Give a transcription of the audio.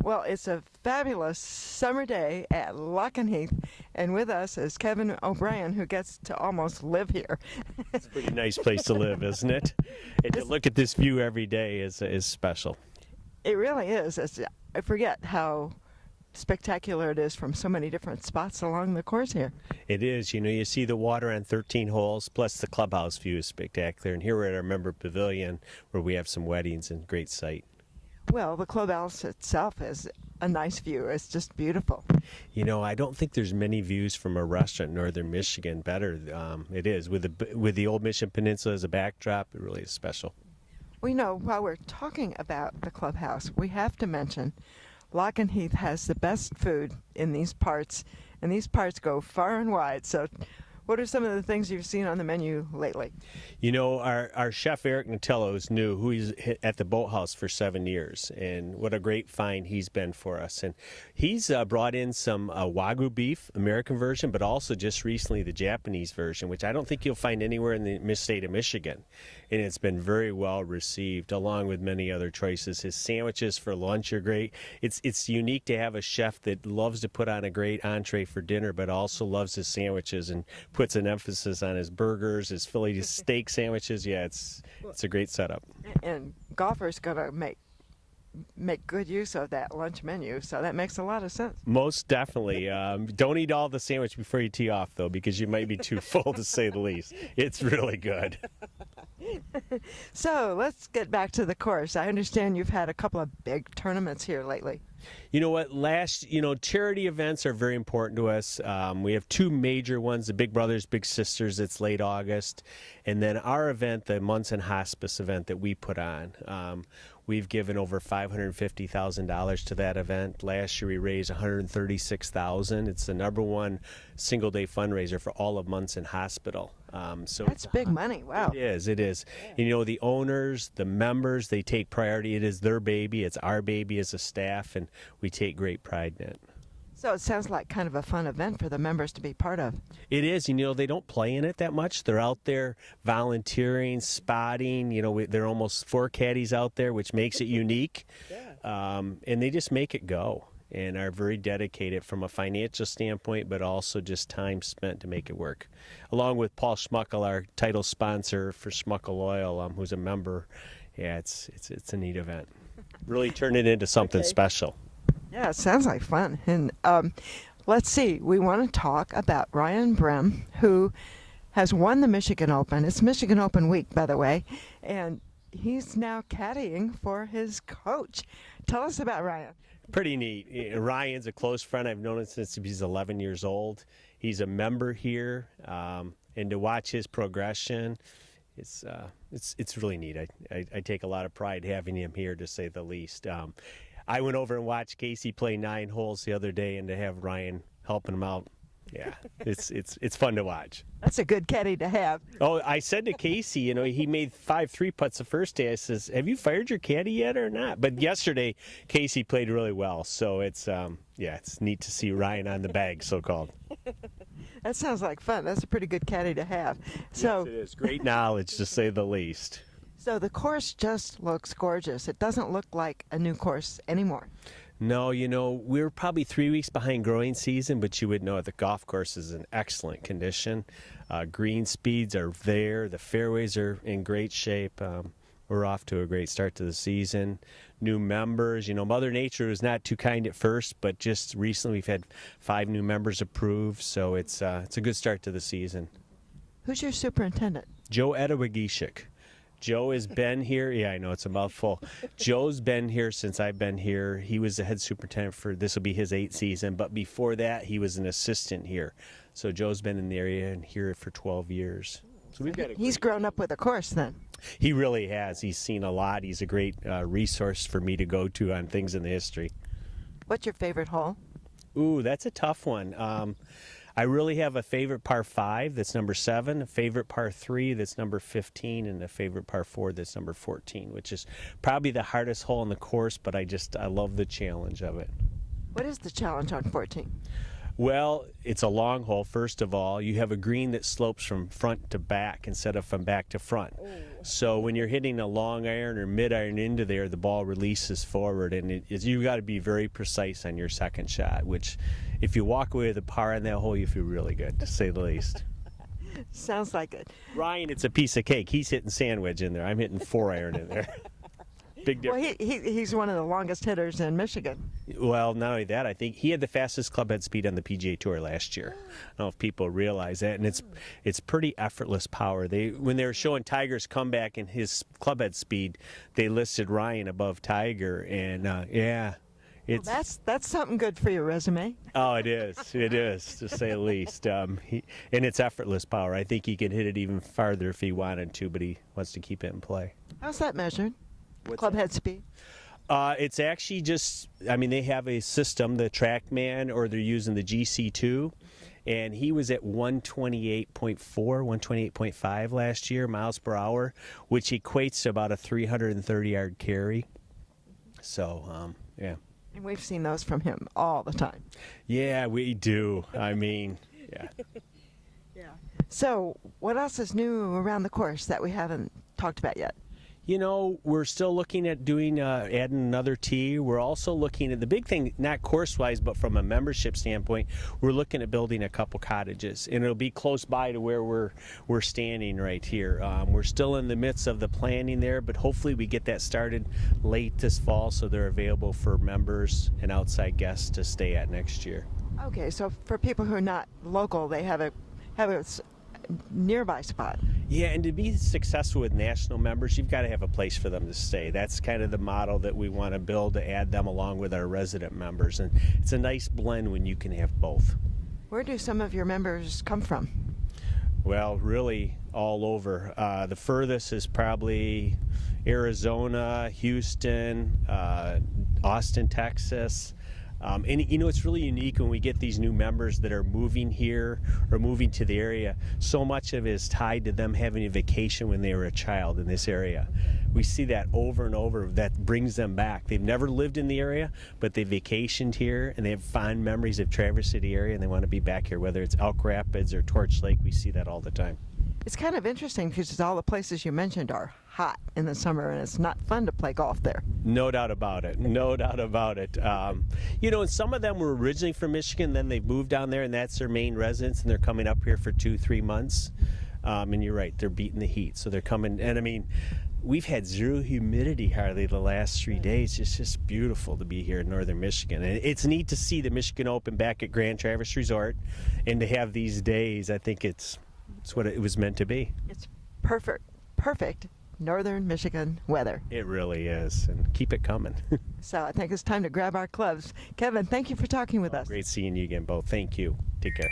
Well, it's a fabulous summer day at Lochenheath, and with us is Kevin O'Brien, who gets to almost live here. It's a pretty nice place to live, isn't it? And to look at this view every day is special. It really is. I forget how spectacular it is from so many different spots along the course here. It is. You see the water on 13 holes, plus the clubhouse view is spectacular. And here we're at our member pavilion where we have some weddings and great sight. Well, the clubhouse itself is a nice view. It's just beautiful. I don't think there's many views from a restaurant in northern Michigan better. It is. With the old Mission Peninsula as a backdrop, it really is special. While we're talking about the clubhouse, we have to mention Lochenheath has the best food in these parts, and these parts go far and wide. So what are some of the things you've seen on the menu lately? Our chef Eric Natello is new, who he's at the Boathouse for 7 years, and what a great find he's been for us. And he's brought in some Wagyu beef, American version, but also just recently the Japanese version, which I don't think you'll find anywhere in the state of Michigan. And it's been very well received, along with many other choices. His sandwiches for lunch are great. It's unique to have a chef that loves to put on a great entree for dinner, but also loves his sandwiches and puts an emphasis on his burgers, his Philly steak sandwiches. Yeah, it's a great setup. And golfers gonna make good use of that lunch menu, so that makes a lot of sense. Most definitely. Don't eat all the sandwich before you tee off, though, because you might be too full, to say the least. It's really good. So let's get back to the course. I understand you've had a couple of big tournaments here lately. You know what? Charity events are very important to us. We have two major ones, the Big Brothers, Big Sisters, it's late August. And then our event, the Munson Hospice event that we put on. We've given over $550,000 to that event. Last year we raised $136,000. It's the number one single-day fundraiser for all of Munson Hospital. So that's big money. Wow. It is. Yeah. And, the owners, the members, they take priority. It is their baby. It's our baby as a staff, and we take great pride in it. So it sounds like kind of a fun event for the members to be part of. It is. They don't play in it that much. They're out there volunteering, spotting. There are almost 4 caddies out there, which makes it unique. Yeah. And they just make it go and are very dedicated from a financial standpoint, but also just time spent to make it work. Along with Paul Schmuckel, our title sponsor for Schmuckel Oil, who's a member. Yeah, it's a neat event. Really turn it into something special. Yeah, it sounds like fun. And let's see, we want to talk about Ryan Brehm, who has won the Michigan Open. It's Michigan Open week, by the way, and he's now caddying for his coach. Tell us about Ryan. Pretty neat. Ryan's a close friend. I've known him since he's 11 years old. He's a member here, and to watch his progression, it's really neat. I take a lot of pride having him here, to say the least. I went over and watched Casey play 9 holes the other day, and to have Ryan helping him out, yeah, it's fun to watch. That's a good caddy to have. Oh, I said to Casey, he made 5 3-putts the first day. I says, have you fired your caddy yet or not? But yesterday, Casey played really well, so it's neat to see Ryan on the bag, so-called. That sounds like fun. That's a pretty good caddy to have. So yes, it is. Great knowledge, to say the least. So the course just looks gorgeous. It doesn't look like a new course anymore. No, we're probably 3 weeks behind growing season, but you would know the golf course is in excellent condition. Green speeds are there. The fairways are in great shape. We're off to a great start to the season. New members, Mother Nature was not too kind at first, but just recently we've had 5 new members approved, so it's a good start to the season. Who's your superintendent? Joe Edewagishik. Joe has been here. Yeah, I know, it's a mouthful. Joe's been here since I've been here. He was the head superintendent this will be his 8th season, but before that, he was an assistant here. So Joe's been in the area and here for 12 years. So we've got He's grown up with the course then. He really has. He's seen a lot. He's a great resource for me to go to on things in the history. What's your favorite hole? Ooh, that's a tough one. I really have a favorite par 5 that's number 7, a favorite par 3 that's number 15, and a favorite par 4 that's number 14, which is probably the hardest hole in the course, but I love the challenge of it. What is the challenge on 14? Well, it's a long hole, first of all. You have a green that slopes from front to back instead of from back to front. So when you're hitting a long iron or mid iron into there, the ball releases forward, and you've got to be very precise on your second shot, which if you walk away with a par on that hole, you feel really good, to say the least. Sounds like it. Ryan, it's a piece of cake. He's hitting sandwich in there. I'm hitting 4-iron in there. Big Well, difference. he's one of the longest hitters in Michigan. Well, not only that, I think he had the fastest club head speed on the PGA Tour last year. I don't know if people realize that, and it's pretty effortless power. When they were showing Tiger's comeback and his club head speed, they listed Ryan above Tiger, and yeah. It's, Well, that's something good for your resume. oh, it is, to say the least. And it's effortless power. I think he could hit it even farther if he wanted to, but he wants to keep it in play. How's that measured? What's Club that? head speed. It's actually just, I mean, they have a system, the TrackMan, or they're using the GC2, and he was at 128.4, 128.5 last year, miles per hour, which equates to about a 330-yard carry. So, yeah. And we've seen those from him all the time. Yeah, we do. I mean, yeah. Yeah. So, what else is new around the course that we haven't talked about yet? You know, we're still looking at doing, adding another tee. We're also looking at the big thing, not course-wise, but from a membership standpoint, we're looking at building a couple cottages, and it'll be close by to where we're standing right here. We're still in the midst of the planning there, but hopefully we get that started late this fall so they're available for members and outside guests to stay at next year. Okay, so for people who are not local, they have a nearby spot. Yeah, and to be successful with national members, you've got to have a place for them to stay. That's kind of the model that we want to build to add them along with our resident members. And it's a nice blend when you can have both. Where do some of your members come from? Well, really all over. The furthest is probably Arizona, Houston, Austin, Texas. And you know, it's really unique when we get these new members that are moving here or moving to the area. So much of it is tied to them having a vacation when they were a child in this area. We see that over and over. That brings them back. They've never lived in the area, but they vacationed here and they have fond memories of Traverse City area and they want to be back here, whether it's Elk Rapids or Torch Lake. We see that all the time. It's kind of interesting because all the places you mentioned are hot in the summer, and it's not fun to play golf there. No doubt about it. No doubt about it. You know, and some of them were originally from Michigan, then they've moved down there, and that's their main residence, and they're coming up here for 2-3 months. And you're right, they're beating the heat, so they're coming. And I mean, we've had zero humidity hardly the last 3 days. It's just beautiful to be here in northern Michigan. And it's neat to see the Michigan Open back at Grand Traverse Resort, and to have these days. I think it's what it was meant to be. It's perfect northern Michigan weather. It really is, and keep it coming. So I think it's time to grab our clubs. Kevin, thank you for talking with us. Great seeing you again, both. Thank you. Take care.